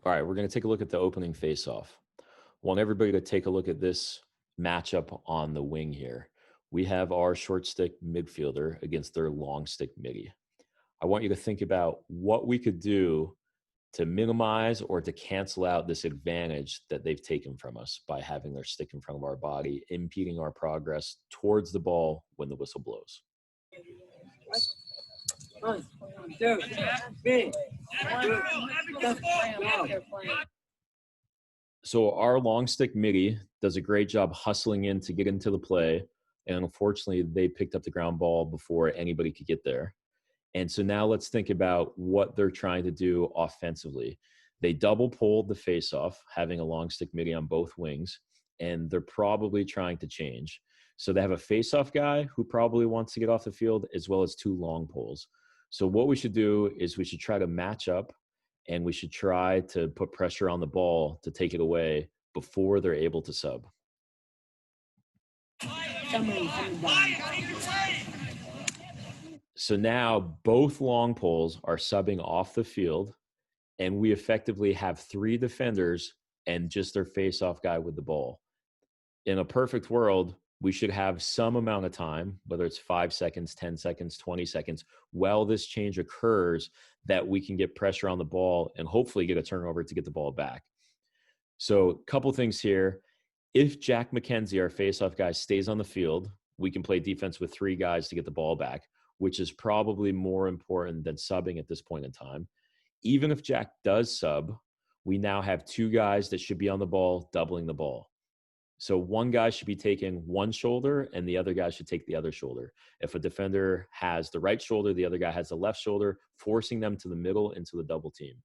All right, we're going to take a look at the opening face-off. Want everybody to take a look at this matchup on the wing here. We have our short stick midfielder against their long stick midi. I want you to think about what we could do to minimize or to cancel out this advantage that they've taken from us by having their stick in front of our body, impeding our progress towards the ball when the whistle blows. So our long stick midi does a great job hustling in to get into the play. And unfortunately, they picked up the ground ball before anybody could get there. And so now let's think about what they're trying to do offensively. They double pulled the faceoff, having a long stick midi on both wings, and they're probably trying to change. So they have a faceoff guy who probably wants to get off the field, as well as two long pulls. So what we should do is we should try to match up, and we should try to put pressure on the ball to take it away before they're able to sub. So now both long poles are subbing off the field, and we effectively have three defenders and just their face-off guy with the ball. In a perfect world, we should have some amount of time, whether it's 5 seconds, 10 seconds, 20 seconds, while this change occurs, that we can get pressure on the ball and hopefully get a turnover to get the ball back. So a couple things here. If Jack McKenzie, our face-off guy, stays on the field, we can play defense with three guys to get the ball back, which is probably more important than subbing at this point in time. Even if Jack does sub, we now have two guys that should be on the ball, doubling the ball. So one guy should be taking one shoulder and the other guy should take the other shoulder. If a defender has the right shoulder, the other guy has the left shoulder, forcing them to the middle into the double team.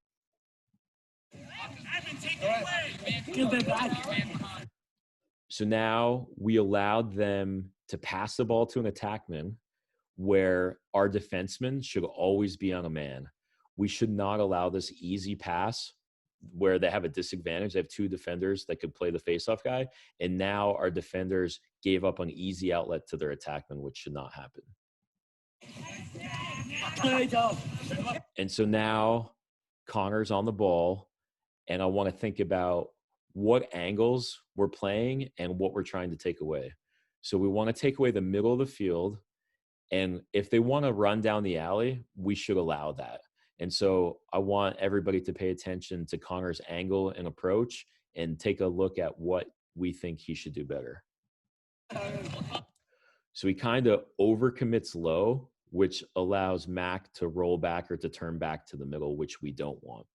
So now we allowed them to pass the ball to an attackman where our defenseman should always be on a man. We should not allow this easy pass where they have a disadvantage. They have two defenders that could play the faceoff guy, and now our defenders gave up an easy outlet to their attackman, which should not happen. And so now Connor's on the ball, and I want to think about what angles we're playing and what we're trying to take away. So we want to take away the middle of the field, and if they want to run down the alley, we should allow that. And so I want everybody to pay attention to Connor's angle and approach and take a look at what we think he should do better. So he kind of overcommits low, which allows Mac to roll back or to turn back to the middle, which we don't want.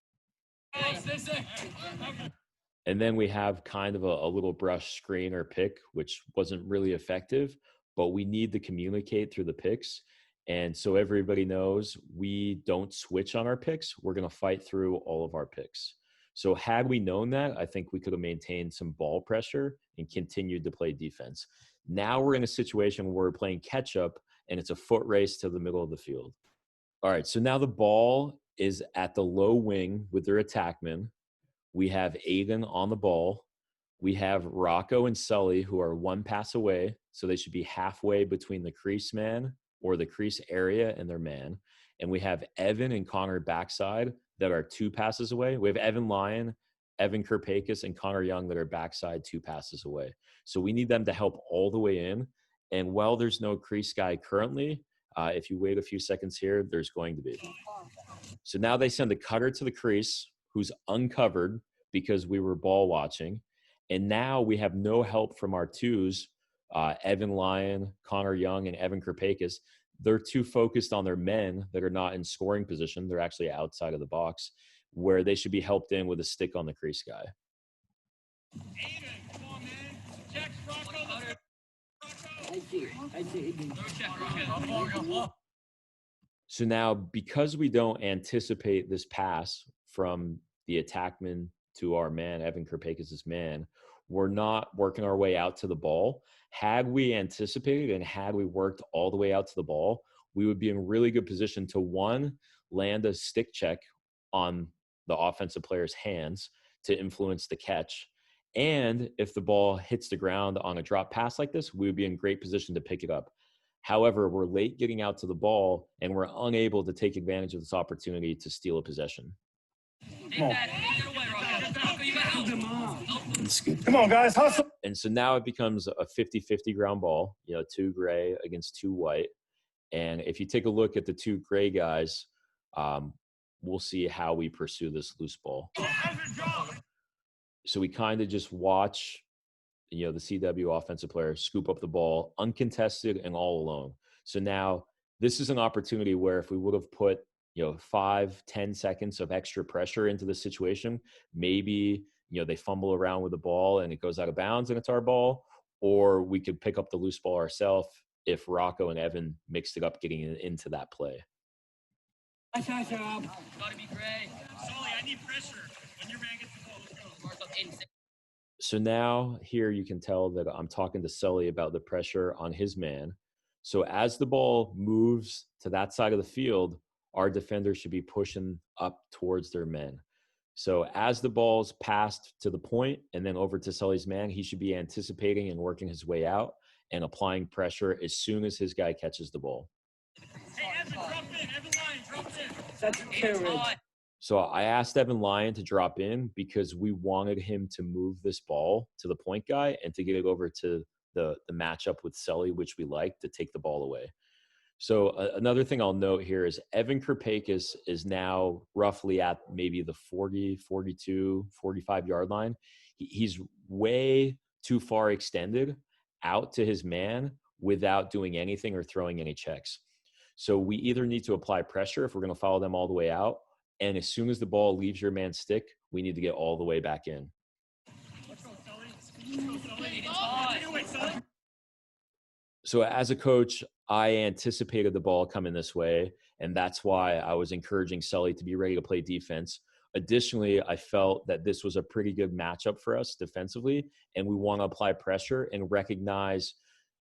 And then we have kind of a little brush screen or pick, which wasn't really effective, but we need to communicate through the picks. And so everybody knows we don't switch on our picks. We're going to fight through all of our picks. So had we known that, I think we could have maintained some ball pressure and continued to play defense. Now we're in a situation where we're playing catch up and it's a foot race to the middle of the field. All right, so now the ball is at the low wing with their attackman. We have Aiden on the ball. We have Rocco and Sully, who are one pass away. So they should be halfway between the crease man or the crease area and their man. And we have Evan and Connor backside that are two passes away. We have Evan Lyon, Evan Kirpakis, and Connor Young that are backside two passes away. So we need them to help all the way in. And while there's no crease guy currently, if you wait a few seconds here, there's going to be. So now they send the cutter to the crease, who's uncovered because we were ball watching. And now we have no help from our twos, Evan Lyon, Connor Young, and Evan Kirpakis. They're too focused on their men that are not in scoring position. They're actually outside of the box, where they should be helped in with a stick on the crease guy. Aiden, come on, man. Check Rocco. So now, because we don't anticipate this pass from the attackman to our man, Evan Kirpakis' man, we're not working our way out to the ball. Had we anticipated and had we worked all the way out to the ball, we would be in really good position to, one, land a stick check on the offensive player's hands to influence the catch. And if the ball hits the ground on a drop pass like this, we would be in great position to pick it up. However, we're late getting out to the ball, and we're unable to take advantage of this opportunity to steal a possession. Take that, take it away, Rocco. Come on, guys, hustle. And so now it becomes a 50-50 ground ball, you know, 2 gray against 2 white. And if you take a look at the 2 gray guys, we'll see how we pursue this loose ball. So we kind of just watch, you know, the CW offensive player scoop up the ball uncontested and all alone. So now this is an opportunity where if we would have put, you know, 5-10 seconds of extra pressure into the situation, maybe, you know, they fumble around with the ball and it goes out of bounds and it's our ball, or we could pick up the loose ball ourselves if Rocco and Evan mixed it up getting into that play. Gotta be gray. Sully, I need pressure. When your man gets the ball, let's go. So now here you can tell that I'm talking to Sully about the pressure on his man. So as the ball moves to that side of the field, our defenders should be pushing up towards their men. So as the ball's passed to the point and then over to Sully's man, he should be anticipating and working his way out and applying pressure as soon as his guy catches the ball. Hey, Evan, drop in. Evan Lyon, drop in. That's courage. So I asked Evan Lyon to drop in because we wanted him to move this ball to the point guy and to get it over to the matchup with Sully, which we like, to take the ball away. So another thing I'll note here is Evan Kirpakis is now roughly at maybe the 40, 42, 45-yard line. He's way too far extended out to his man without doing anything or throwing any checks. So we either need to apply pressure if we're going to follow them all the way out, and as soon as the ball leaves your man's stick, we need to get all the way back in. Let's go, Sully. Let's go, Sully. Take it away, Sully. So as a coach, I anticipated the ball coming this way, and that's why I was encouraging Sully to be ready to play defense. Additionally, I felt that this was a pretty good matchup for us defensively, and we want to apply pressure and recognize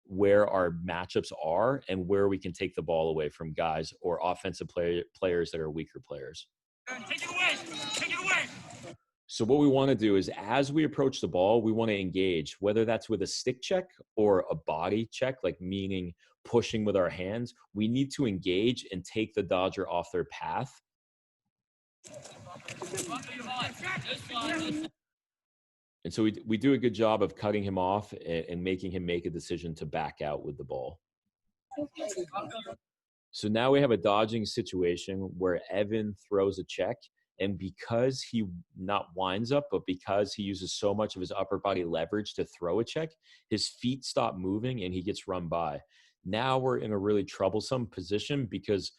where our matchups are and where we can take the ball away from guys or offensive players that are weaker players. Take it away. Take it away. So what we want to do is as we approach the ball, we want to engage, whether that's with a stick check or a body check, like meaning pushing with our hands. We need to engage and take the dodger off their path. And so we do a good job of cutting him off and making him make a decision to back out with the ball. So now we have a dodging situation where Evan throws a check, and because he not winds up, but because he uses so much of his upper body leverage to throw a check, his feet stop moving and he gets run by. Now we're in a really troublesome position because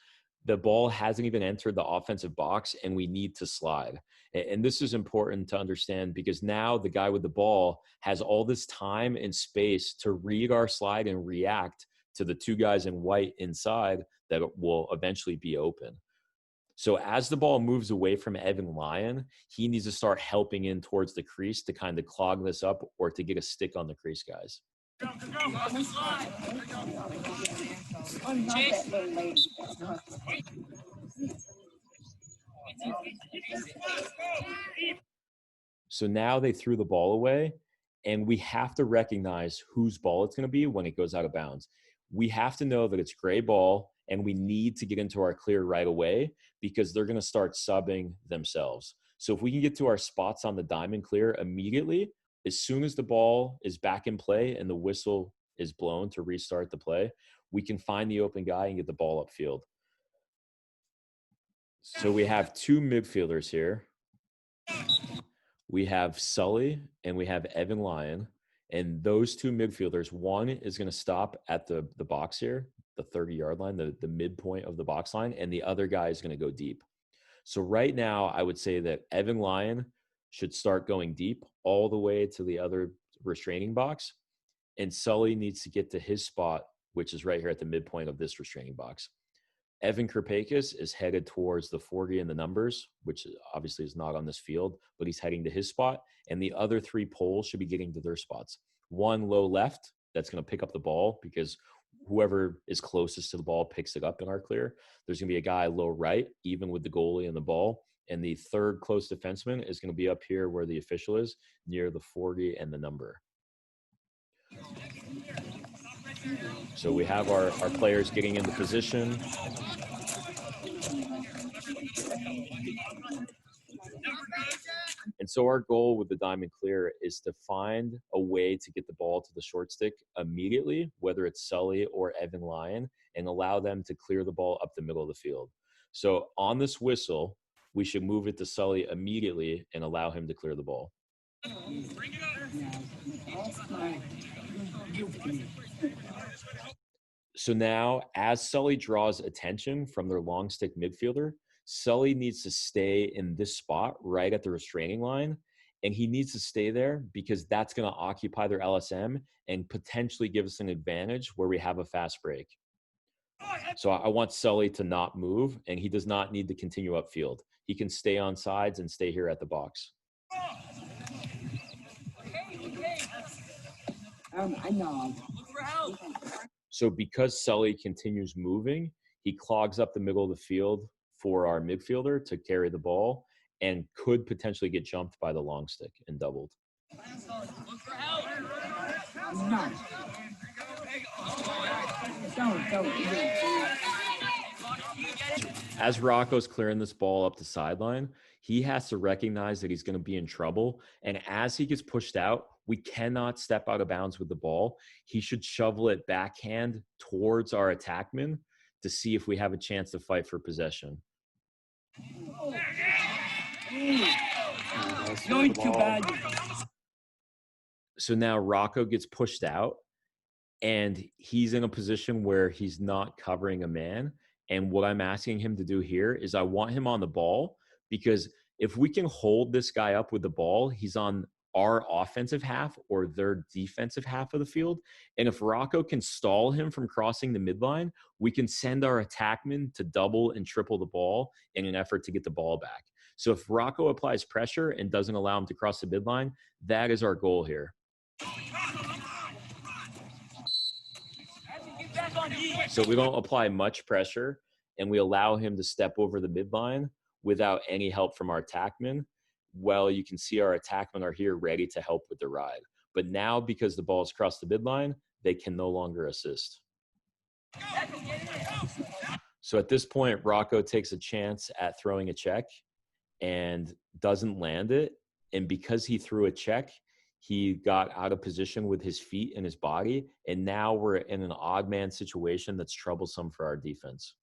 the ball hasn't even entered the offensive box and we need to slide. And this is important to understand because now the guy with the ball has all this time and space to read our slide and react to the 2 guys in white inside that will eventually be open. So as the ball moves away from Evan Lyon, he needs to start helping in towards the crease to kind of clog this up or to get a stick on the crease guys. Go, go, go. So now they threw the ball away, and we have to recognize whose ball it's going to be when it goes out of bounds. We have to know that it's gray ball, and we need to get into our clear right away because they're going to start subbing themselves. So if we can get to our spots on the diamond clear immediately, as soon as the ball is back in play and the whistle is blown to restart the play, we can find the open guy and get the ball upfield. So we have 2 midfielders here. We have Sully and we have Evan Lyon. And those 2 midfielders, one is going to stop at the box here, the 30-yard line, the midpoint of the box line, and the other guy is going to go deep. So right now, I would say that Evan Lyon should start going deep all the way to the other restraining box, and Sully needs to get to his spot, which is right here at the midpoint of this restraining box. Evan Kirpakis is headed towards the 40 in the numbers, which obviously is not on this field, but he's heading to his spot. And the other 3 poles should be getting to their spots. One low left, that's going to pick up the ball because whoever is closest to the ball picks it up in our clear. There's going to be a guy low right, even with the goalie and the ball. And the third close defenseman is going to be up here where the official is, near the 40 and the number. So we have our players getting into position. And so So our goal with the diamond clear is to find a way to get the ball to the short stick immediately, whether it's Sully or Evan Lyon, and allow them to clear the ball up the middle of the field. So on this whistle, we should move it to Sully immediately and allow him to clear the ball. So now, as Sully draws attention from their long stick midfielder, Sully needs to stay in this spot right at the restraining line. And he needs to stay there because that's going to occupy their LSM and potentially give us an advantage where we have a fast break. So I want Sully to not move, and he does not need to continue upfield. He can stay on sides and stay here at the box. I know. So because Sully continues moving, he clogs up the middle of the field for our midfielder to carry the ball and could potentially get jumped by the long stick and doubled. As Rocco's clearing this ball up the sideline, he has to recognize that he's going to be in trouble. And as he gets pushed out, we cannot step out of bounds with the ball. He should shovel it backhand towards our attackman to see if we have a chance to fight for possession. Going too bad. So now Rocco gets pushed out, and he's in a position where he's not covering a man. And what I'm asking him to do here is I want him on the ball, because if we can hold this guy up with the ball, he's on our offensive half or their defensive half of the field. And if Rocco can stall him from crossing the midline, we can send our attackman to double and triple the ball in an effort to get the ball back. So if Rocco applies pressure and doesn't allow him to cross the midline, that is our goal here. So we don't apply much pressure, and we allow him to step over the midline without any help from our attackman. Well, you can see our attackmen are here ready to help with the ride. But now, because the ball's crossed the midline, they can no longer assist. So at this point, Rocco takes a chance at throwing a check and doesn't land it. And because he threw a check, he got out of position with his feet and his body. And now we're in an odd man situation that's troublesome for our defense.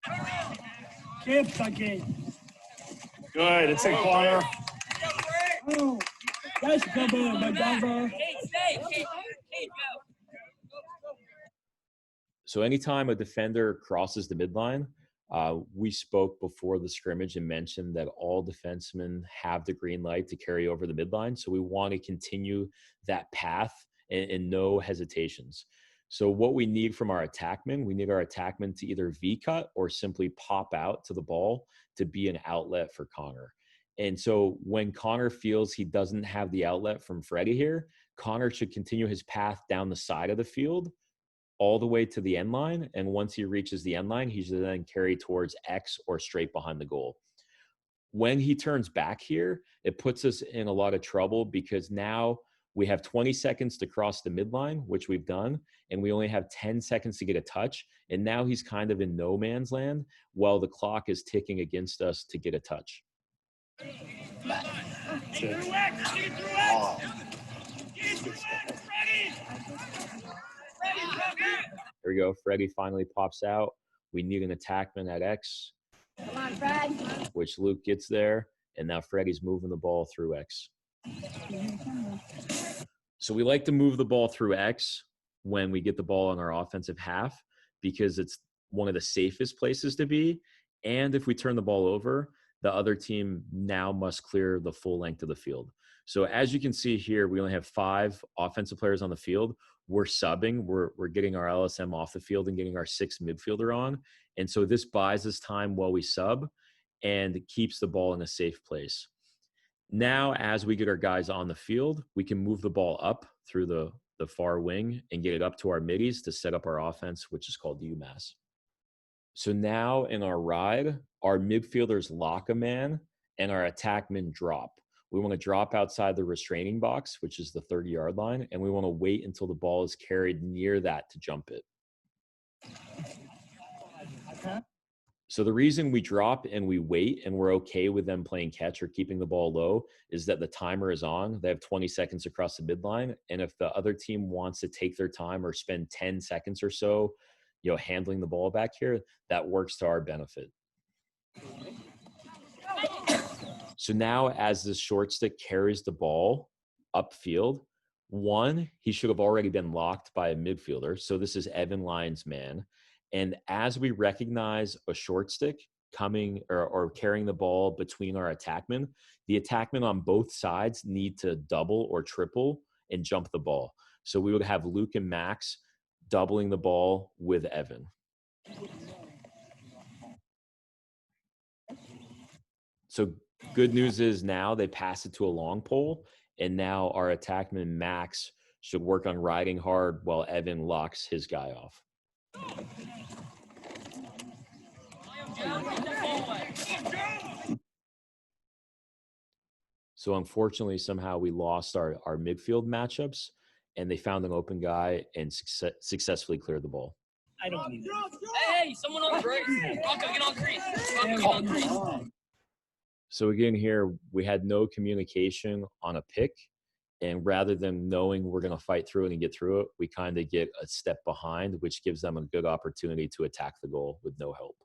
Keep again. Good. It's a corner. Oh, that's double, but double. So anytime a defender crosses the midline, we spoke before the scrimmage and mentioned that all defensemen have the green light to carry over the midline. So we want to continue that path and no hesitations. So what we need from our attackman, we need our attackman to either V-cut or simply pop out to the ball to be an outlet for Connor. And so when Connor feels he doesn't have the outlet from Freddie here, Connor should continue his path down the side of the field all the way to the end line. And once he reaches the end line, he should then carry towards X or straight behind the goal. When he turns back here, it puts us in a lot of trouble because now we have 20 seconds to cross the midline, which we've done, and we only have 10 seconds to get a touch. And now he's kind of in no man's land while the clock is ticking against us to get a touch. Here we go. Freddie finally pops out. We need an attackman at X. Come on, Fred. Which Luke gets there. And now Freddie's moving the ball through X. So we like to move the ball through X when we get the ball on our offensive half because it's one of the safest places to be. And if we turn the ball over, the other team now must clear the full length of the field. So as you can see here, we only have 5 offensive players on the field. We're subbing. We're getting our LSM off the field and getting our 6th midfielder on. And so this buys us time while we sub and keeps the ball in a safe place. Now, as we get our guys on the field, we can move the ball up through the far wing and get it up to our middies to set up our offense, which is called UMass. So now in our ride, our midfielders lock a man and our attackmen drop. We want to drop outside the restraining box, which is the 30-yard line, and we want to wait until the ball is carried near that to jump it. So the reason we drop and we wait and we're okay with them playing catch or keeping the ball low is that the timer is on. They have 20 seconds across the midline. And if the other team wants to take their time or spend 10 seconds or so, handling the ball back here, that works to our benefit. So now as this short stick carries the ball upfield, one, he should have already been locked by a midfielder. So this is Evan Lyon's man. And as we recognize a short stick coming or carrying the ball between our attackmen, the attackmen on both sides need to double or triple and jump the ball. So we would have Luke and Max doubling the ball with Evan. So good news is now they pass it to a long pole, and now our attackman Max should work on riding hard while Evan locks his guy off. So unfortunately, somehow we lost our midfield matchups, and they found an open guy and successfully cleared the ball. I don't need it. Hey, someone on crease. Rocco, get on crease. Rocco, get on crease. So again, here we had no communication on a pick, and rather than knowing we're going to fight through it and get through it, we kind of get a step behind, which gives them a good opportunity to attack the goal with no help.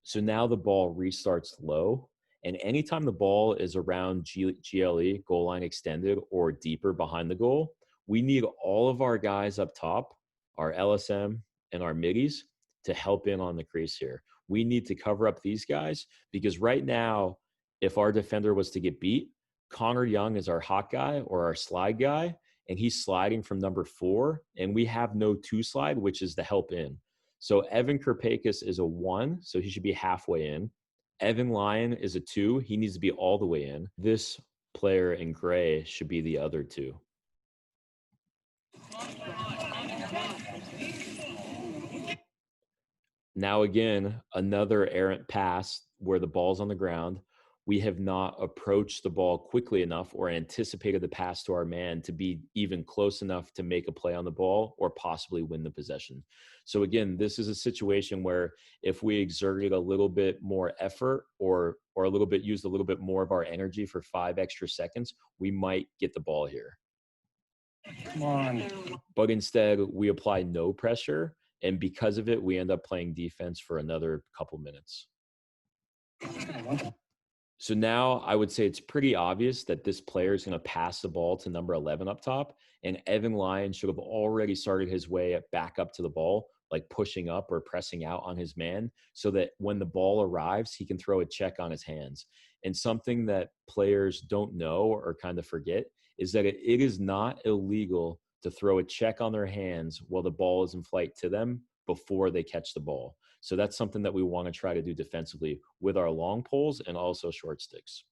So now the ball restarts low, and anytime the ball is around GLE, goal line extended, or deeper behind the goal, we need all of our guys up top, our LSM and our middies, to help in on the crease here. We need to cover up these guys because right now, if our defender was to get beat, Connor Young is our hot guy or our slide guy, and he's sliding from number 4, and we have no 2 slide, which is the help in. So Evan Kirpakis is a 1, so he should be halfway in. Evan Lyon is a 2. He needs to be all the way in. This player in gray should be the other 2. Now again, another errant pass where the ball's on the ground. We have not approached the ball quickly enough or anticipated the pass to our man to be even close enough to make a play on the ball or possibly win the possession. So again, this is a situation where if we exerted a little bit more effort or used a little bit more of our energy for 5 extra seconds, we might get the ball here. Come on. But instead, we apply no pressure. And because of it, we end up playing defense for another couple minutes. So now I would say it's pretty obvious that this player is going to pass the ball to number 11 up top. And Evan Lyon should have already started his way back up to the ball, like pushing up or pressing out on his man so that when the ball arrives, he can throw a check on his hands. And something that players don't know or kind of forget is that it is not illegal to throw a check on their hands while the ball is in flight to them before they catch the ball. So that's something that we want to try to do defensively with our long poles and also short sticks.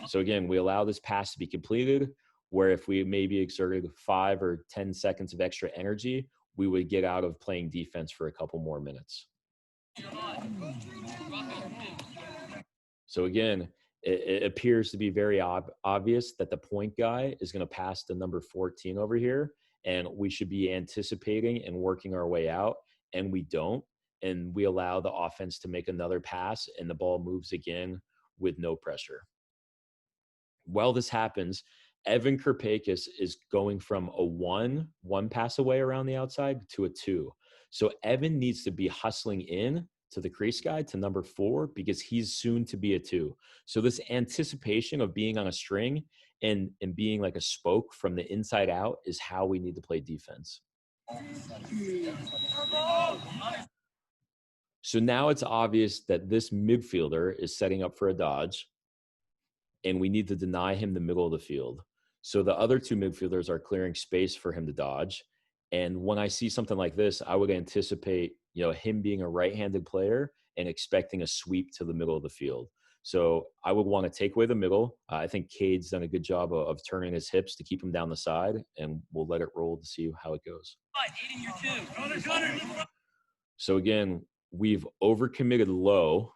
So again, we allow this pass to be completed, where if we maybe exerted 5 or 10 seconds of extra energy, we would get out of playing defense for a couple more minutes. So again, it appears to be very obvious that the point guy is going to pass to number 14 over here, and we should be anticipating and working our way out, and we don't, and we allow the offense to make another pass, and the ball moves again with no pressure. While this happens, Evan Kirpakis is going from a one pass away around the outside to a 2. So Evan needs to be hustling in to the crease guy to number 4 because he's soon to be a 2. So this anticipation of being on a string and being like a spoke from the inside out is how we need to play defense. So now it's obvious that this midfielder is setting up for a dodge, and we need to deny him the middle of the field. So the other 2 midfielders are clearing space for him to dodge. And when I see something like this, I would anticipate, him being a right-handed player and expecting a sweep to the middle of the field. So I would want to take away the middle. I think Cade's done a good job of turning his hips to keep him down the side, and we'll let it roll to see how it goes. So again, we've overcommitted low,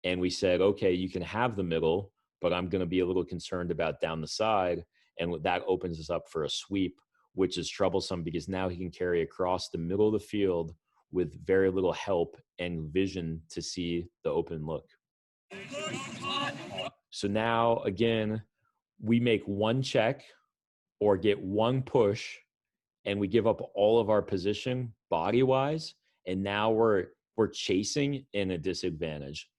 and we said, okay, you can have the middle, but I'm going to be a little concerned about down the side, and that opens us up for a sweep which is troublesome because now he can carry across the middle of the field with very little help and vision to see the open look. So now, again, we make one check or get one push, and we give up all of our position body-wise, and now we're chasing in a disadvantage.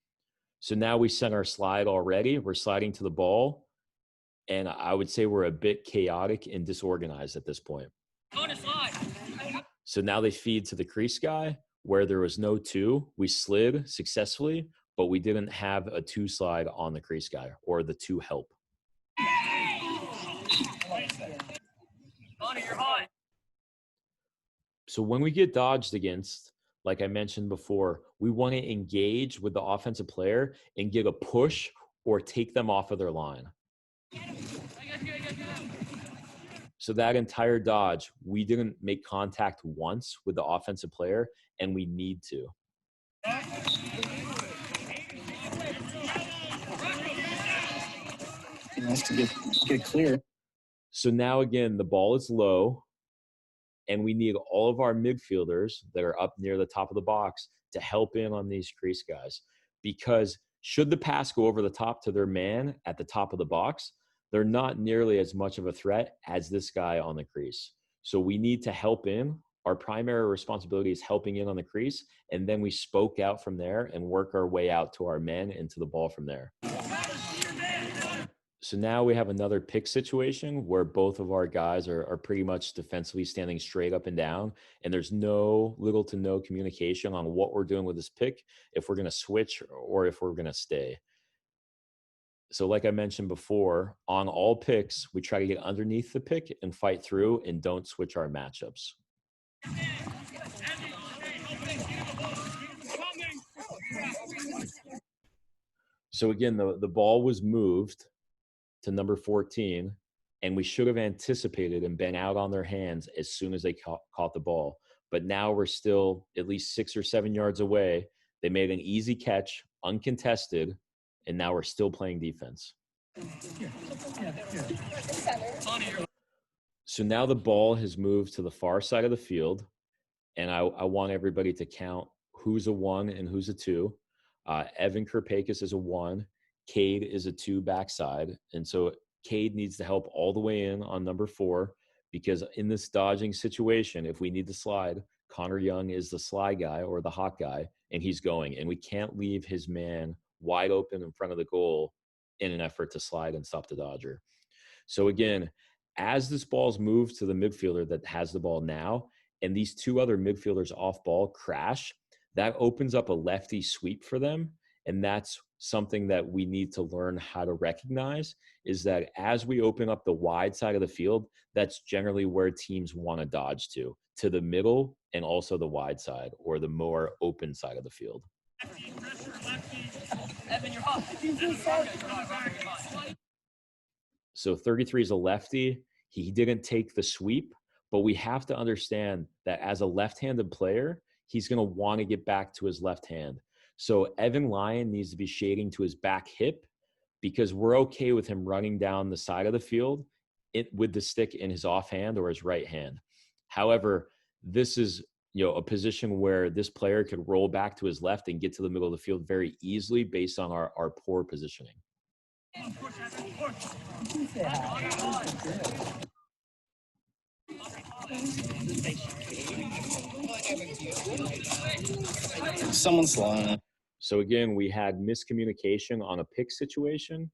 So now we sent our slide already. We're sliding to the ball, and I would say we're a bit chaotic and disorganized at this point. So now they feed to the crease guy where there was no two. We slid successfully, but we didn't have a two slide on the crease guy or the two help. So when we get dodged against, like I mentioned before, we want to engage with the offensive player and get a push or take them off of their line. So that entire dodge, we didn't make contact once with the offensive player, and we need to. Nice to get clear. So now again, the ball is low, and we need all of our midfielders that are up near the top of the box to help in on these crease guys. Because should the pass go over the top to their man at the top of the box, they're not nearly as much of a threat as this guy on the crease. So we need to help in. Our primary responsibility is helping in on the crease, and then we spoke out from there and work our way out to our men and to the ball from there. So now we have another pick situation where both of our guys are pretty much defensively standing straight up and down, and there's little to no communication on what we're doing with this pick, if we're going to switch or if we're going to stay. So like I mentioned before, on all picks, we try to get underneath the pick and fight through and don't switch our matchups. So again, the ball was moved to number 14, and we should have anticipated and been out on their hands as soon as they caught the ball. But now we're still at least 6 or 7 yards away. They made an easy catch, uncontested, and now we're still playing defense. So now the ball has moved to the far side of the field, and I want everybody to count who's a 1 and who's a 2. Evan Kirpakis is a 1. Cade is a 2 backside. And so Cade needs to help all the way in on number 4, because in this dodging situation, if we need to slide, Connor Young is the slide guy or the hot guy, and he's going. And we can't leave his man wide open in front of the goal in an effort to slide and stop the dodger. So again, as this ball's moved to the midfielder that has the ball now, and these 2 other midfielders off ball crash, that opens up a lefty sweep for them. And that's something that we need to learn how to recognize, is that as we open up the wide side of the field, that's generally where teams want to dodge to the middle and also the wide side or the more open side of the field. So 33 is a lefty. He didn't take the sweep, but we have to understand that as a left-handed player, he's going to want to get back to his left hand. So Evan Lyon needs to be shading to his back hip, because we're okay with him running down the side of the field with the stick in his offhand or his right hand. However, this is a position where this player could roll back to his left and get to the middle of the field very easily based on our poor positioning. Someone's lying. So again, we had miscommunication on a pick situation,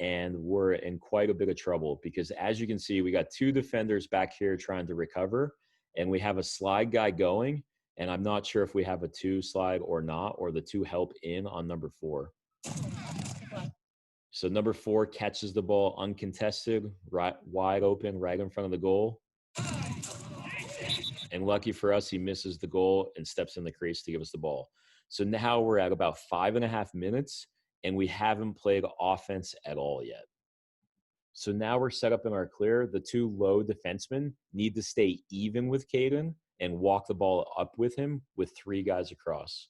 and we're in quite a bit of trouble because, as you can see, we got 2 defenders back here trying to recover, and we have a slide guy going, and I'm not sure if we have a 2 slide or not, or the 2 help in on number 4. So number 4 catches the ball uncontested, right, wide open, right in front of the goal. And lucky for us, he misses the goal and steps in the crease to give us the ball. So now we're at about 5.5 minutes, and we haven't played offense at all yet. So now we're set up in our clear. The 2 low defensemen need to stay even with Caden and walk the ball up with him with 3 guys across.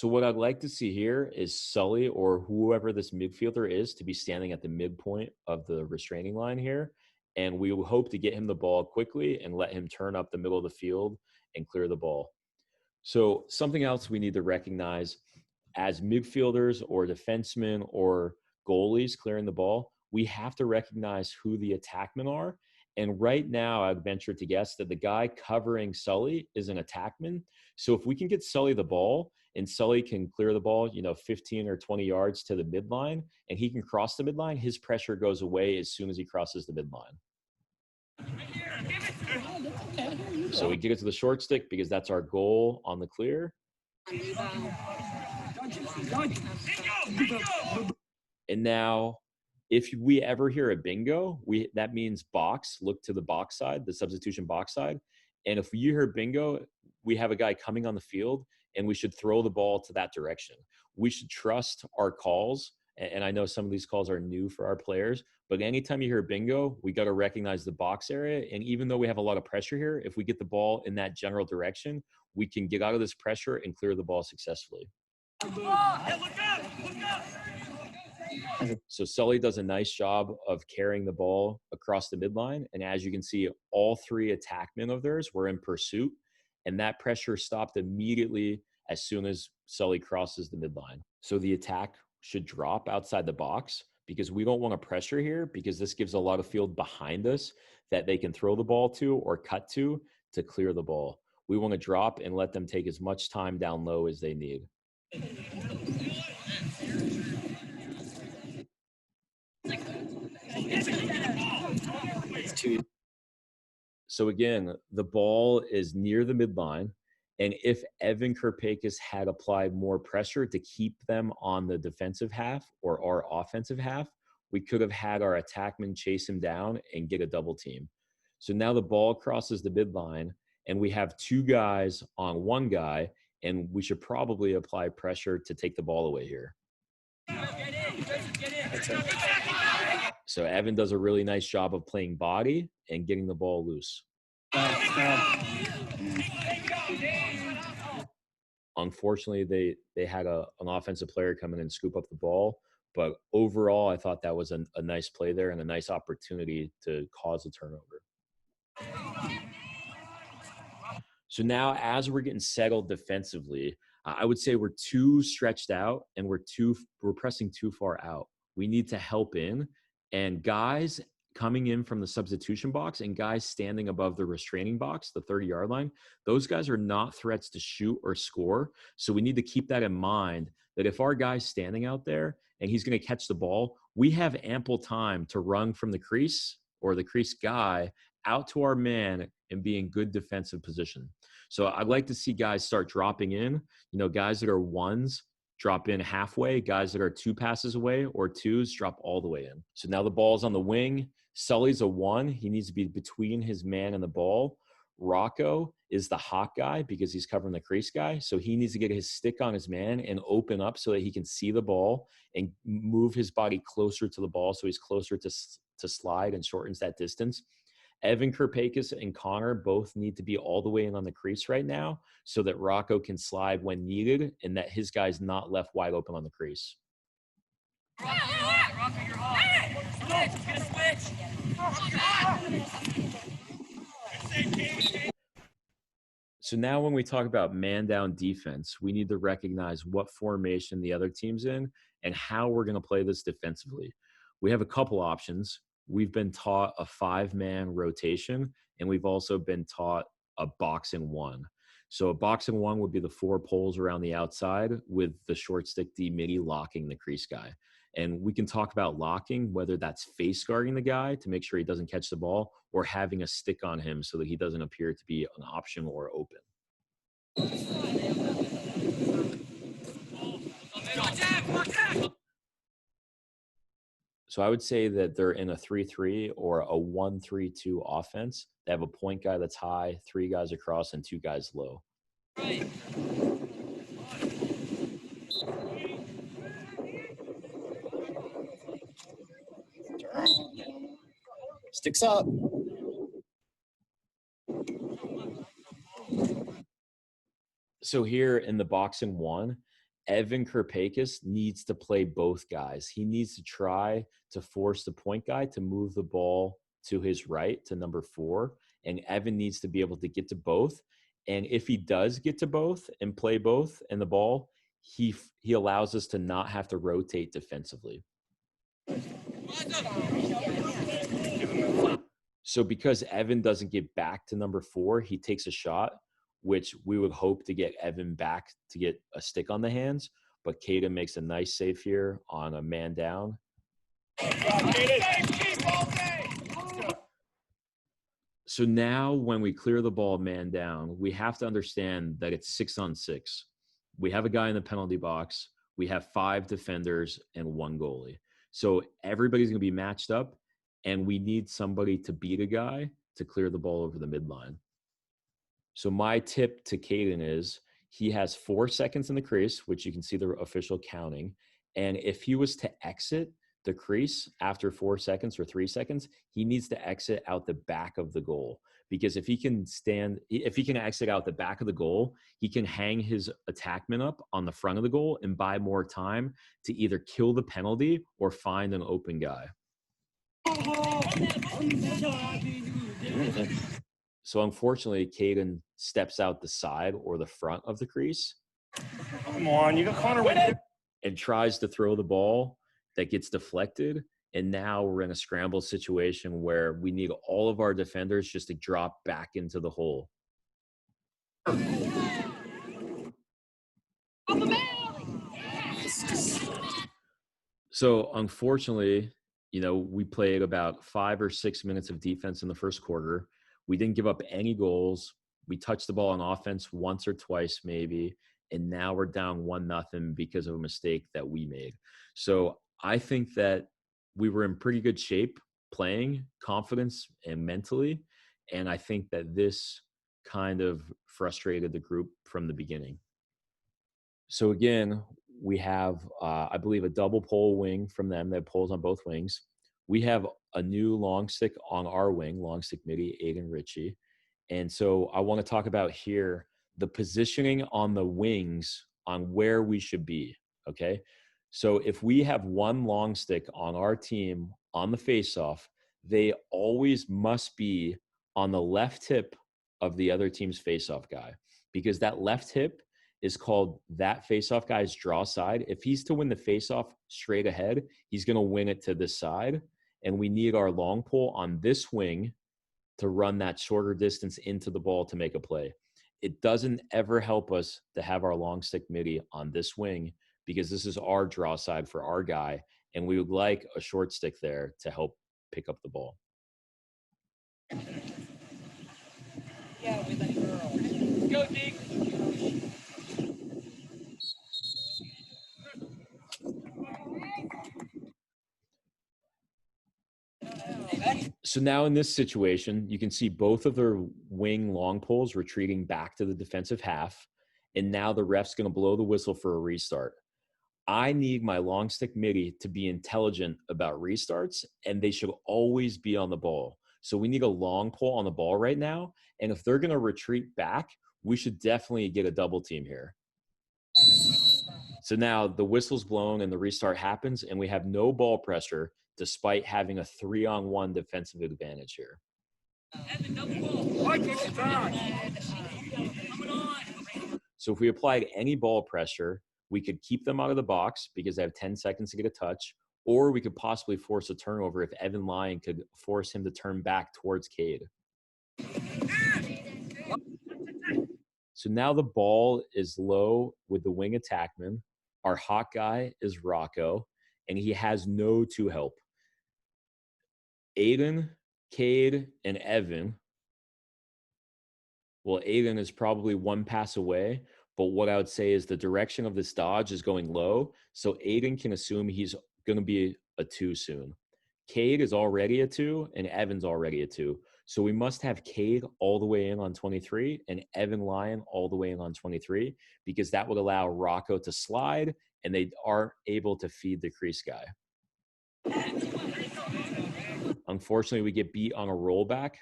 So what I'd like to see here is Sully or whoever this midfielder is to be standing at the midpoint of the restraining line here. And we will hope to get him the ball quickly and let him turn up the middle of the field and clear the ball. So something else we need to recognize as midfielders or defensemen or goalies clearing the ball, we have to recognize who the attackmen are. And right now, I'd venture to guess that the guy covering Sully is an attackman. So if we can get Sully the ball and Sully can clear the ball, 15 or 20 yards to the midline, and he can cross the midline, his pressure goes away as soon as he crosses the midline. So we get it to the short stick because that's our goal on the clear. And now, if we ever hear a bingo, that means box. Look to the box side, the substitution box side. And if you hear bingo, we have a guy coming on the field, and we should throw the ball to that direction. We should trust our calls. And I know some of these calls are new for our players, but anytime you hear bingo, we got to recognize the box area. And even though we have a lot of pressure here, if we get the ball in that general direction, we can get out of this pressure and clear the ball successfully. So Sully does a nice job of carrying the ball across the midline. And as you can see, all three attackmen of theirs were in pursuit. And that pressure stopped immediately as soon as Sully crosses the midline. So the attack should drop outside the box because we don't want to pressure here, because this gives a lot of field behind us that they can throw the ball to or cut to clear the ball. We want to drop and let them take as much time down low as they need. So again, the ball is near the midline. And if Evan Kerpakis had applied more pressure to keep them on the defensive half or our offensive half, we could have had our attackman chase him down and get a double team. So now the ball crosses the midline and we have two guys on one guy, and we should probably apply pressure to take the ball away here. So Evan does a really nice job of playing body and getting the ball loose. Unfortunately, they had an offensive player come in and scoop up the ball. But overall, I thought that was a nice play there and a nice opportunity to cause a turnover. So now as we're getting settled defensively, I would say we're too stretched out and we're pressing too far out. We need to help in, and guys coming in from the substitution box and guys standing above the restraining box, the 30-yard line, those guys are not threats to shoot or score. So we need to keep that in mind, that if our guy's standing out there and he's going to catch the ball, we have ample time to run from the crease or the crease guy out to our man and be in good defensive position. So I'd like to see guys start dropping in, guys that are ones drop in halfway, guys that are two passes away or twos drop all the way in. So now the ball's on the wing. Sully's a one. He needs to be between his man and the ball. Rocco is the hot guy because he's covering the crease guy. So he needs to get his stick on his man and open up so that he can see the ball and move his body closer to the ball so he's closer to slide and shortens that distance. Evan Kerpakis and Connor both need to be all the way in on the crease right now so that Rocco can slide when needed and that his guy's not left wide open on the crease. So now when we talk about man-down defense, we need to recognize what formation the other team's in and how we're going to play this defensively. We have a couple options. We've been taught a 5-man rotation, and we've also been taught a box and one. So a box and one would be the 4 poles around the outside with the short stick D midi locking the crease guy. And we can talk about locking, whether that's face guarding the guy to make sure he doesn't catch the ball or having a stick on him so that he doesn't appear to be an option or open. So I would say that they're in a 3-3 or a 1-3-2 offense. They have a point guy that's high, 3 guys across, and 2 guys low. Right. Sticks up. So here in the box and one, Evan Kirpakis needs to play both guys. He needs to try to force the point guy to move the ball to his right, to number 4, and Evan needs to be able to get to both. And if he does get to both and play both and the ball, he allows us to not have to rotate defensively. So because Evan doesn't get back to number 4, he takes a shot, which we would hope to get Evan back to get a stick on the hands. But Caden makes a nice save here on a man down. So now when we clear the ball man down, we have to understand that it's 6-on-6. We have a guy in the penalty box. We have 5 defenders and 1 goalie. So everybody's going to be matched up, and we need somebody to beat a guy to clear the ball over the midline. So my tip to Caden is he has 4 seconds in the crease, which you can see the official counting. And if he was to exit the crease after 4 seconds or 3 seconds, he needs to exit out the back of the goal. Because if he can exit out the back of the goal, he can hang his attackman up on the front of the goal and buy more time to either kill the penalty or find an open guy. So unfortunately, Caden steps out the side or the front of the crease. Come on, you got Connor with it. And tries to throw the ball that gets deflected. And now we're in a scramble situation where we need all of our defenders just to drop back into the hole. So unfortunately, we played about 5 or 6 minutes of defense in the first quarter. We didn't give up any goals. We touched the ball on offense once or twice maybe. And now we're down 1-0 because of a mistake that we made. So I think that we were in pretty good shape playing, confidence and mentally. And I think that this kind of frustrated the group from the beginning. So again, we have, I believe, a double pole wing from them. They have poles on both wings. We have a new long stick on our wing, long stick midi, Aiden Ritchie. And so I want to talk about here the positioning on the wings on where we should be, okay? So if we have one long stick on our team on the faceoff, they always must be on the left hip of the other team's faceoff guy, because that left hip is called that faceoff guy's draw side. If he's to win the faceoff straight ahead, he's going to win it to this side. And we need our long pole on this wing to run that shorter distance into the ball to make a play. It doesn't ever help us to have our long stick midi on this wing, because this is our draw side for our guy, and we would like a short stick there to help pick up the ball. Yeah, with that girl. Go, Deke. So now in this situation, you can see both of their wing long poles retreating back to the defensive half, and now the ref's going to blow the whistle for a restart. I need my long stick midi to be intelligent about restarts, and they should always be on the ball. So we need a long pole on the ball right now, and if they're going to retreat back, we should definitely get a double team here. So now the whistle's blown and the restart happens, and we have no ball pressure despite having a 3-on-1 defensive advantage here. So if we applied any ball pressure, we could keep them out of the box because they have 10 seconds to get a touch, or we could possibly force a turnover if Evan Lyon could force him to turn back towards Cade. So now the ball is low with the wing attackman. Our hot guy is Rocco, and he has no two help. Aiden, Cade, and Evan. Well, Aiden is probably one pass away, but what I would say is the direction of this dodge is going low, so Aiden can assume he's going to be a 2 soon. Cade is already a 2, and Evan's already a 2. So we must have Cade all the way in on 23 and Evan Lyon all the way in on 23, because that would allow Rocco to slide, and they aren't able to feed the crease guy. Unfortunately, we get beat on a rollback.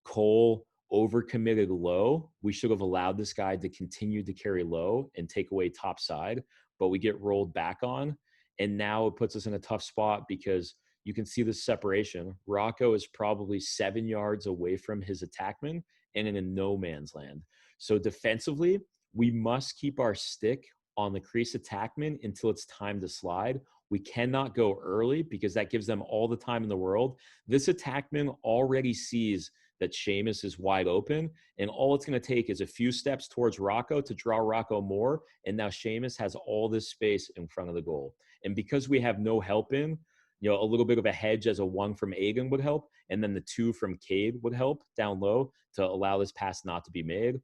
Cole overcommitted low. We should have allowed this guy to continue to carry low and take away top side, but we get rolled back on. And now it puts us in a tough spot because you can see the separation. Rocco is probably 7 yards away from his attackman and in a no man's land. So defensively, we must keep our stick on the crease attackman until it's time to slide. We cannot go early because that gives them all the time in the world. This attackman already sees that Seamus is wide open, and all it's going to take is a few steps towards Rocco to draw Rocco more, and now Seamus has all this space in front of the goal. And because we have no help in, you know, a little bit of a hedge as a 1 from Aiden would help, and then the 2 from Cade would help down low to allow this pass not to be made.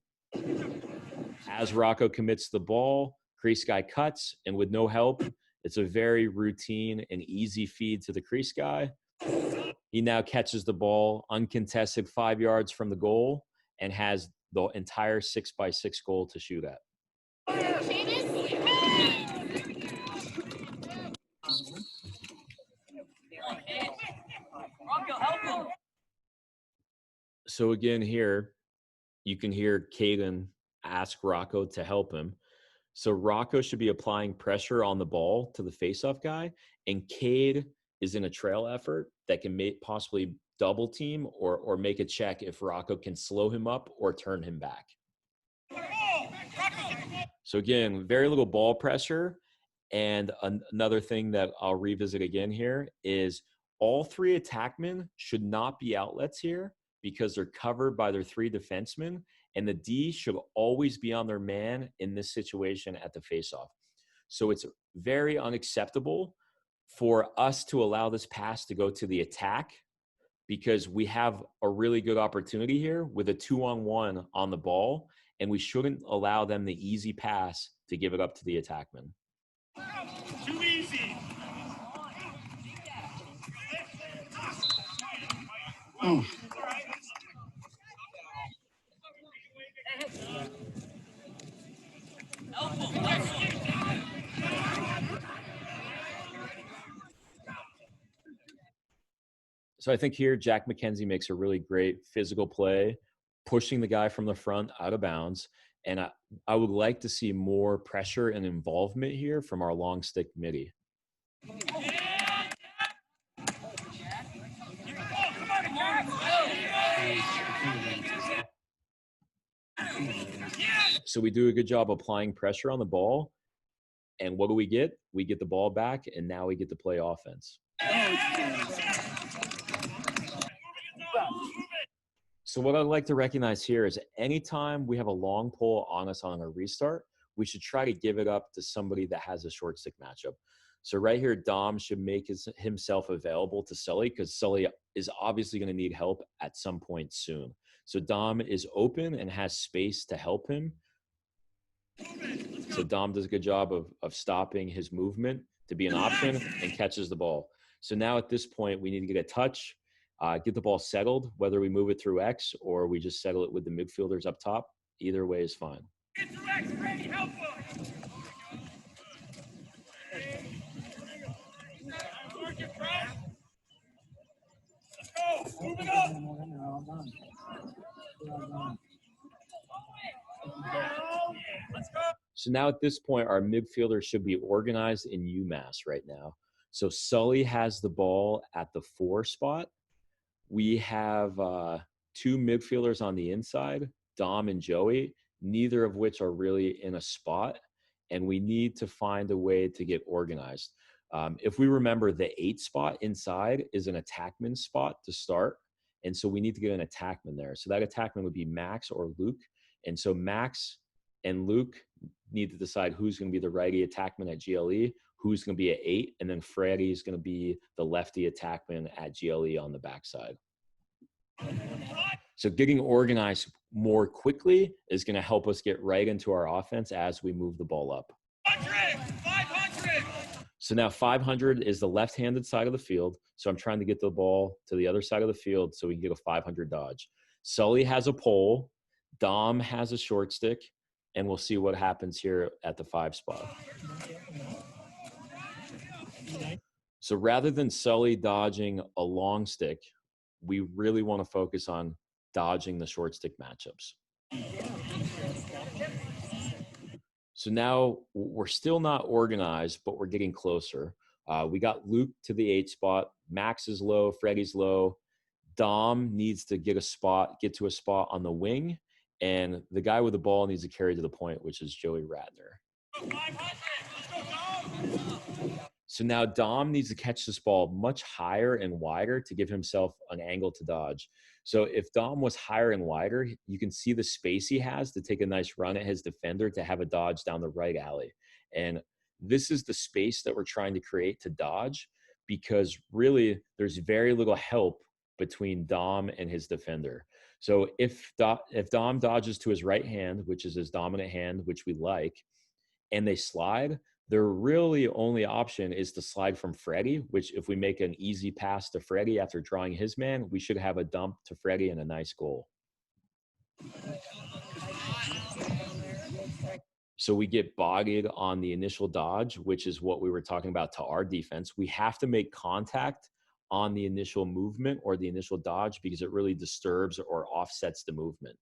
As Rocco commits the ball, crease guy cuts, and with no help, it's a very routine and easy feed to the crease guy. He now catches the ball uncontested 5 yards from the goal and has the entire 6x6 goal to shoot at. So again, here you can hear Caden ask Rocco to help him. So Rocco should be applying pressure on the ball to the faceoff guy, and Cade is in a trail effort that can possibly double team or make a check if Rocco can slow him up or turn him back. So again, very little ball pressure. And another thing that I'll revisit again here is all 3 attackmen should not be outlets here because they're covered by their 3 defensemen, and the D should always be on their man in this situation at the faceoff. So it's very unacceptable for us to allow this pass to go to the attack because we have a really good opportunity here with a 2-on-1 on the ball, and we shouldn't allow them the easy pass to give it up to the attackman. Too easy. Oh. So I think here Jack McKenzie makes a really great physical play, pushing the guy from the front out of bounds. And I would like to see more pressure and involvement here from our long stick midi. So we do a good job applying pressure on the ball. And what do we get? We get the ball back, and now we get to play offense. So what I'd like to recognize here is anytime we have a long pole on us on a restart, we should try to give it up to somebody that has a short stick matchup. So right here, Dom should make himself available to Sully because Sully is obviously going to need help at some point soon. So Dom is open and has space to help him. So Dom does a good job of stopping his movement to be an option and catches the ball. So now at this point, we need to get a touch, get the ball settled, whether we move it through X or we just settle it with the midfielders up top. Either way is fine. Get through X, Brady, help him. Let's go, move it up. Let's go. So now at this point, our midfielders should be organized in UMass right now. So Sully has the ball at the 4 spot. We have 2 midfielders on the inside, Dom and Joey, neither of which are really in a spot. And we need to find a way to get organized. If we remember, the 8 spot inside is an attackman spot to start. And so we need to get an attackman there. So that attackman would be Max or Luke. And so Max and Luke need to decide who's going to be the righty attackman at GLE, who's going to be at 8, and then Freddie is going to be the lefty attackman at GLE on the backside. So getting organized more quickly is going to help us get right into our offense as we move the ball up. 500. So now 500 is the left-handed side of the field. So I'm trying to get the ball to the other side of the field so we can get a 500 dodge. Sully has a pole. Dom has a short stick. And we'll see what happens here at the 5 spot. So rather than Sully dodging a long stick, we really want to focus on dodging the short stick matchups. So now we're still not organized, but we're getting closer. We got Luke to the 8 spot. Max is low. Freddie's low. Dom needs to get to a spot on the wing. And the guy with the ball needs to carry to the point, which is Joey Ratner. So now Dom needs to catch this ball much higher and wider to give himself an angle to dodge. So if Dom was higher and wider, you can see the space he has to take a nice run at his defender to have a dodge down the right alley. And this is the space that we're trying to create to dodge, because really there's very little help between Dom and his defender. So if Dom dodges to his right hand, which is his dominant hand, which we like, and they slide, their really only option is to slide from Freddie, which if we make an easy pass to Freddie after drawing his man, we should have a dump to Freddie and a nice goal. So we get bogged on the initial dodge, which is what we were talking about to our defense. We have to make contact on the initial movement or the initial dodge because it really disturbs or offsets the movement.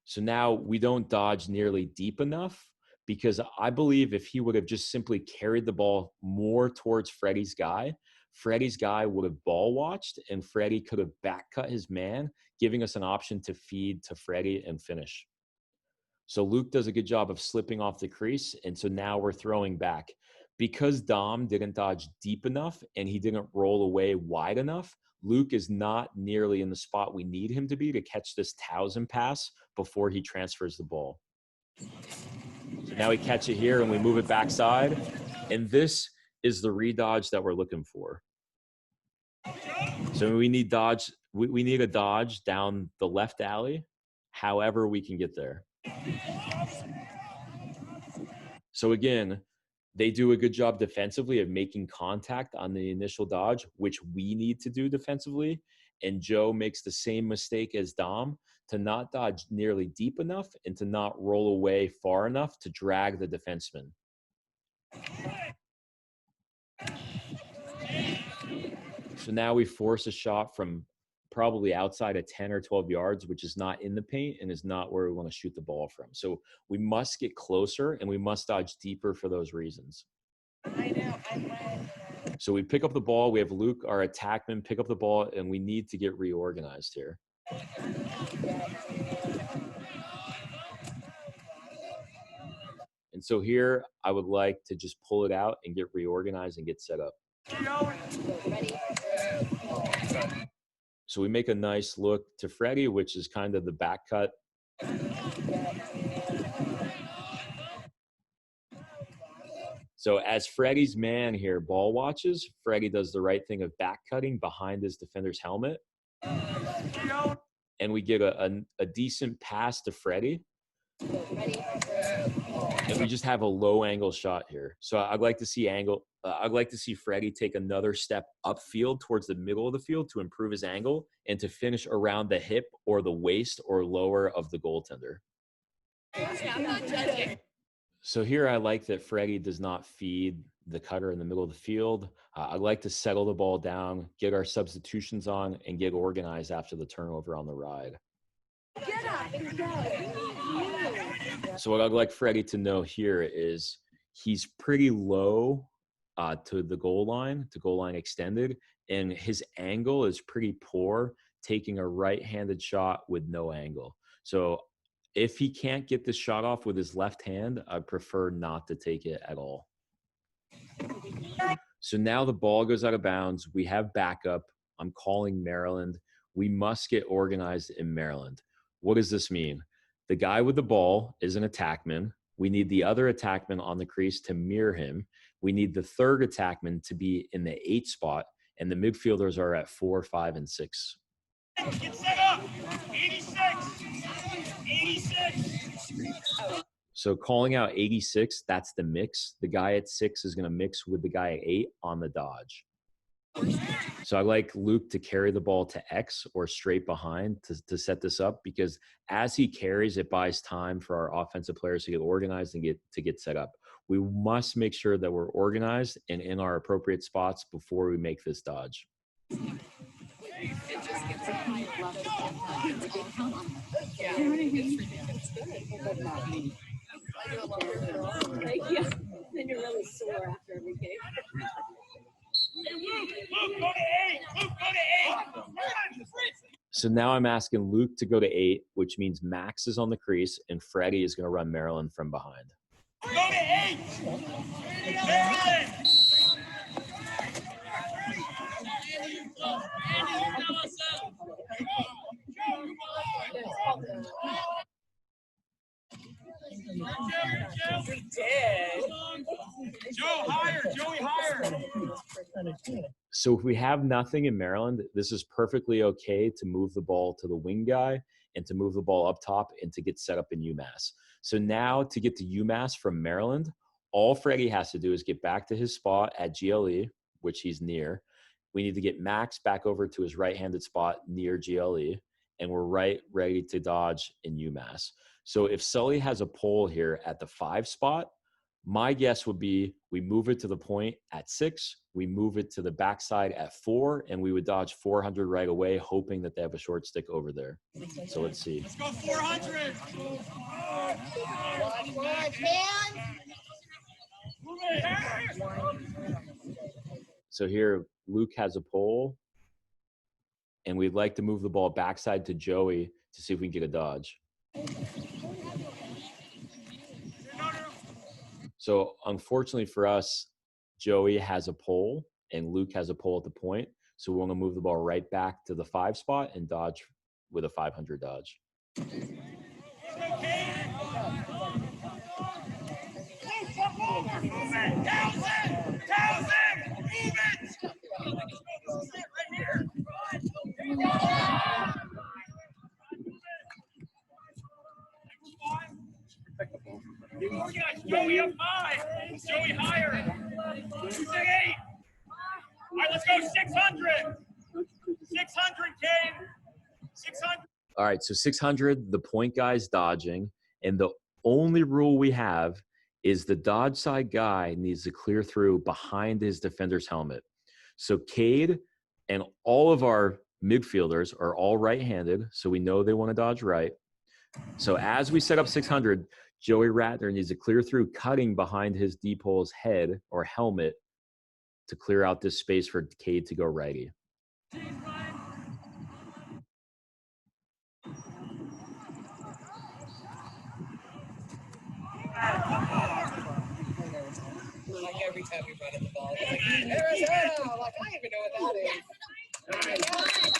So now we don't dodge nearly deep enough, because I believe if he would have just simply carried the ball more towards Freddie's guy would have ball watched and Freddie could have back cut his man, giving us an option to feed to Freddie and finish. So Luke does a good job of slipping off the crease. And so now we're throwing back. Because Dom didn't dodge deep enough and he didn't roll away wide enough, Luke is not nearly in the spot we need him to be to catch this Towson pass before he transfers the ball. So now we catch it here and we move it backside. And this is the redodge that we're looking for. So we need dodge. We need a dodge down the left alley, however we can get there. So again, they do a good job defensively of making contact on the initial dodge, which we need to do defensively. And Joe makes the same mistake as Dom to not dodge nearly deep enough and to not roll away far enough to drag the defenseman. So now we force a shot from probably outside of 10 or 12 yards, which is not in the paint and is not where we want to shoot the ball from. So we must get closer and we must dodge deeper for those reasons. So we pick up the ball. We have Luke, our attackman, pick up the ball, and we need to get reorganized here. And so here, I would like to just pull it out and get reorganized and get set up. So we make a nice look to Freddie, which is kind of the back cut. So as Freddie's man here ball watches, Freddie does the right thing of back cutting behind his defender's helmet. And we get a decent pass to Freddie. And we just have a low angle shot here. So I'd like to see Freddie take another step upfield towards the middle of the field to improve his angle and to finish around the hip or the waist or lower of the goaltender. So here I like that Freddie does not feed the cutter in the middle of the field. I'd like to settle the ball down, get our substitutions on, and get organized after the turnover on the ride. So what I'd like Freddie to know here is he's pretty low to the goal line extended, and his angle is pretty poor, taking a right-handed shot with no angle. So if he can't get this shot off with his left hand, I prefer not to take it at all. So now the ball goes out of bounds. We have backup. I'm calling Maryland. We must get organized in Maryland. What does this mean? The guy with the ball is an attackman. We need the other attackman on the crease to mirror him. We need the third attackman to be in the 8 spot, and the midfielders are at 4, 5, and 6. Get set up. 86. 86. So calling out 86, that's the mix. The guy at 6 is going to mix with the guy at 8 on the dodge. So I like Luke to carry the ball to X or straight behind to set this up, because as he carries, it buys time for our offensive players to get organized and get set up. We must make sure that we're organized and in our appropriate spots before we make this dodge. Thank you. Then you're really sore after every game. Luke, go to 8. Luke, go to 8. So now I'm asking Luke to go to 8, which means Max is on the crease, and Freddie is going to run Maryland from behind. Go to 8. Maryland. Joe, higher. Joey, higher. So if we have nothing in Maryland, this is perfectly okay to move the ball to the wing guy and to move the ball up top and to get set up in UMass. So now to get to UMass from Maryland, all Freddie has to do is get back to his spot at GLE, which he's near. We need to get Max back over to his right-handed spot near GLE, and we're ready to dodge in UMass. So if Sully has a pole here at the 5 spot, my guess would be we move it to the point at 6, we move it to the backside at 4, and we would dodge 400 right away, hoping that they have a short stick over there. So let's see. Let's go 400. So here, Luke has a pole, and we'd like to move the ball backside to Joey to see if we can get a dodge. So unfortunately for us, Joey has a pole and Luke has a pole at the point. So we want to move the ball right back to the 5 spot and dodge with a 500 dodge. Joey up 5. Joey higher. Who's at 8? All right, let's go 600. 600, Kane. 600. All right, so 600, the point guy's dodging. And the only rule we have is the dodge side guy needs to clear through behind his defender's helmet. So Cade and all of our midfielders are all right-handed, so we know they want to dodge right. So as we set up 600, Joey Ratner needs to clear through, cutting behind his D-pole's head or helmet to clear out this space for Cade to go righty. Like every time we run at the ball, it's like, Arizona! Like, I don't even know what that is.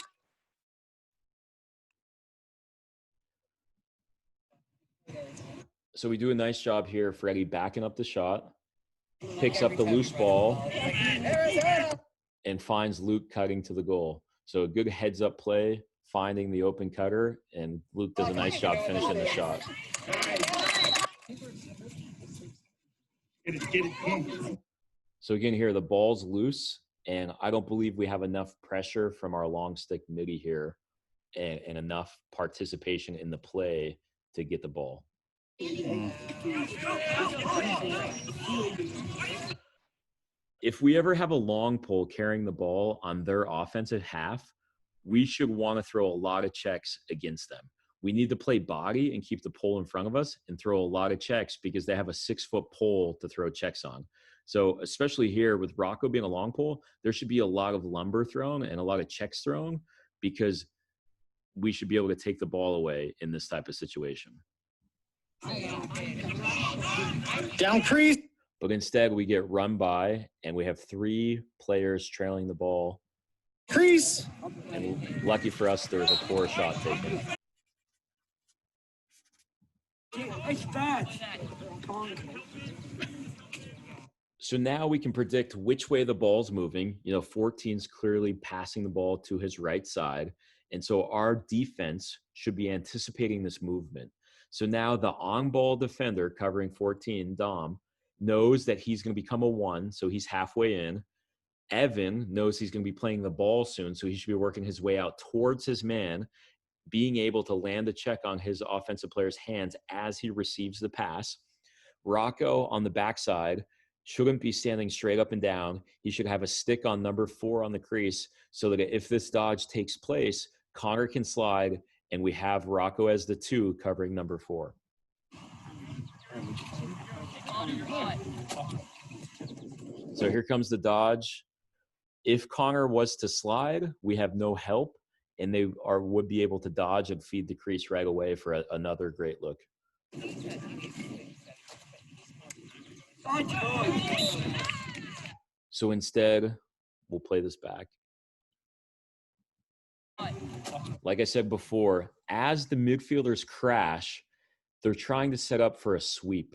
So we do a nice job here, Freddie backing up the shot, picks up the loose ball, and finds Luke cutting to the goal. So a good heads-up play, finding the open cutter, and Luke does a nice job finishing the shot. So again here, the ball's loose, and I don't believe we have enough pressure from our long stick midi here and enough participation in the play to get the ball. If we ever have a long pole carrying the ball on their offensive half, we should want to throw a lot of checks against them. We need to play body and keep the pole in front of us and throw a lot of checks because they have a 6-foot pole to throw checks on. So especially here with Rocco being a long pole, there should be a lot of lumber thrown and a lot of checks thrown because we should be able to take the ball away in this type of situation. Down crease. But instead we get run by and we have 3 players trailing the ball. Crease. And lucky for us, there was a poor shot taken. So now we can predict which way the ball's moving. 14's clearly passing the ball to his right side. And so our defense should be anticipating this movement. So now the on-ball defender covering 14, Dom, knows that he's going to become a 1, so he's halfway in. Evan knows he's going to be playing the ball soon, so he should be working his way out towards his man, being able to land a check on his offensive player's hands as he receives the pass. Rocco on the backside shouldn't be standing straight up and down. He should have a stick on number 4 on the crease so that if this dodge takes place, Connor can slide, and we have Rocco as the 2 covering number 4. So here comes the dodge. If Connor was to slide, we have no help, and they would be able to dodge and feed the crease right away for another great look. So instead, we'll play this back. Like I said before, as the midfielders crash, they're trying to set up for a sweep.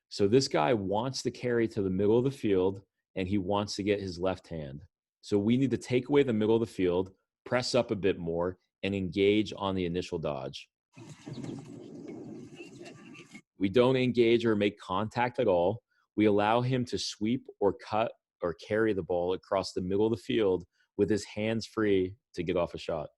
So this guy wants to carry to the middle of the field, and he wants to get his left hand. So we need to take away the middle of the field, press up a bit more, and engage on the initial dodge. We don't engage or make contact at all. We allow him to sweep or cut or carry the ball across the middle of the field with his hands free to get off a shot.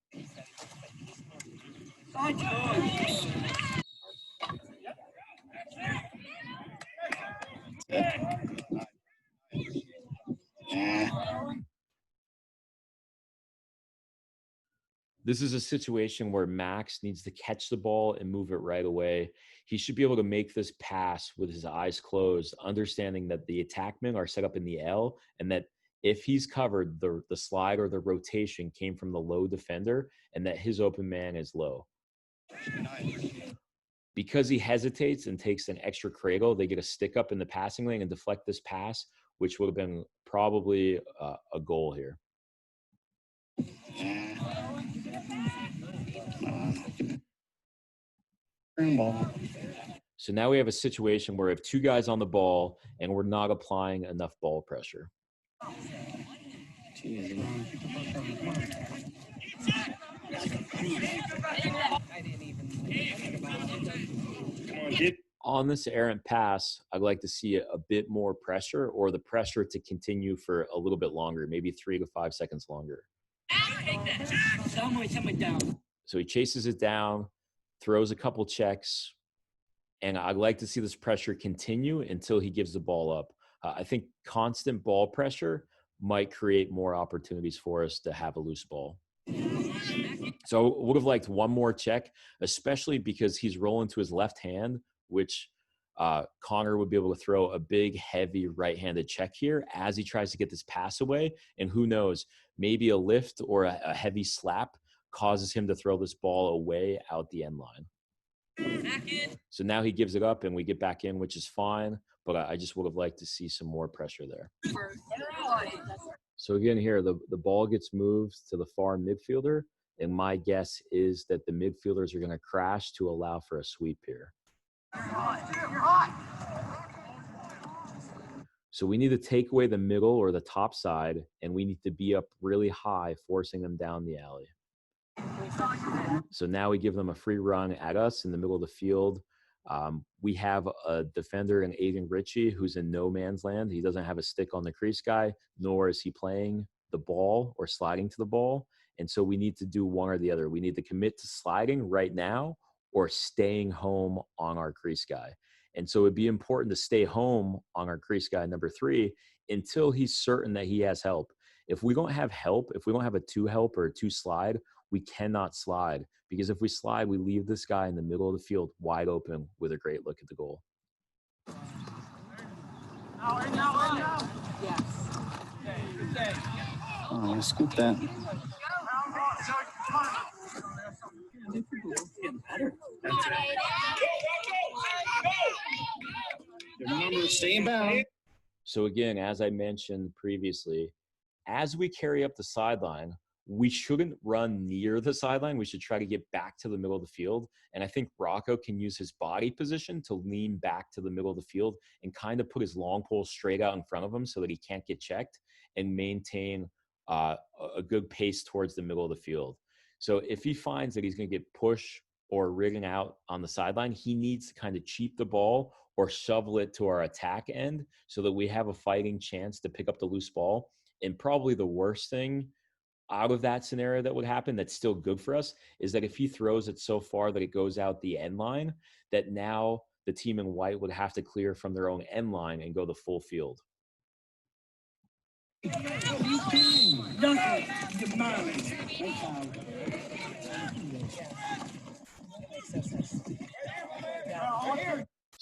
This is a situation where Max needs to catch the ball and move it right away. He should be able to make this pass with his eyes closed, understanding that the attackmen are set up in the L, and that if he's covered, the slide or the rotation came from the low defender, and that his open man is low. Because he hesitates and takes an extra cradle, they get a stick up in the passing lane and deflect this pass, which would have been probably a goal here. So now we have a situation where we have two guys on the ball and we're not applying enough ball pressure. On this errant pass, I'd like to see a bit more pressure, or the pressure to continue for a little bit longer, maybe 3 to 5 seconds longer. So he chases it down, throws a couple checks, and I'd like to see this pressure continue until he gives the ball up. I think constant ball pressure might create more opportunities for us to have a loose ball. So would have liked one more check, especially because he's rolling to his left hand, which Connor would be able to throw a big, heavy right-handed check here as he tries to get this pass away. And who knows, maybe a lift or a heavy slap causes him to throw this ball away out the end line. So now he gives it up and we get back in, which is fine. But I just would have liked to see some more pressure there. So again here, the ball gets moved to the far midfielder. And my guess is that the midfielders are going to crash to allow for a sweep here. So we need to take away the middle or the top side, and we need to be up really high, forcing them down the alley. So now we give them a free run at us in the middle of the field. We have a defender in Aiden Ritchie who's in no man's land. He doesn't have a stick on the crease guy, nor is he playing the ball or sliding to the ball. And so we need to do one or the other. We need to commit to sliding right now or staying home on our crease guy. And so it'd be important to stay home on our crease guy, number 3, until he's certain that he has help. If we don't have help, if we don't have a 2 help or a 2 slide, we cannot slide, because if we slide, we leave this guy in the middle of the field wide open with a great look at the goal. Oh, scoop that. Remember, stay bound. So again, as I mentioned previously, as we carry up the sideline, we shouldn't run near the sideline. We should try to get back to the middle of the field. And I think Rocco can use his body position to lean back to the middle of the field and kind of put his long pole straight out in front of him so that he can't get checked, and maintain a good pace towards the middle of the field. So if he finds that he's going to get pushed or ridden out on the sideline, he needs to kind of cheat the ball or shovel it to our attack end so that we have a fighting chance to pick up the loose ball. And probably the worst thing out of that scenario that would happen that's still good for us is that if he throws it so far that it goes out the end line, that now the team in white would have to clear from their own end line and go the full field.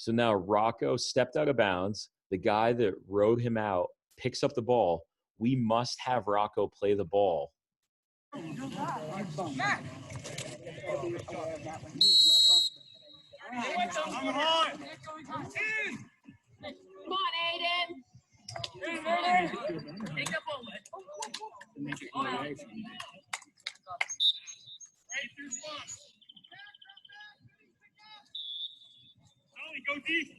So now Rocco stepped out of bounds. The guy that rode him out picks up the ball. We must have Rocco play the ball. Come on, Aiden. Take the ball.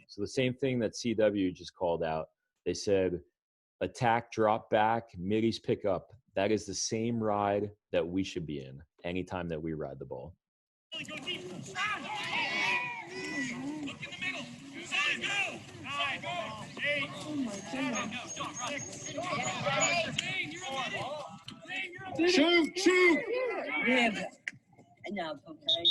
So the same thing that CW just called out. They said, attack, drop back, middies pick up. That is the same ride that we should be in anytime that we ride the ball. Go deep. Look in the middle. Side, go. Side, go. 8, 7, go. Shoot, shoot. Yeah. I know, okay.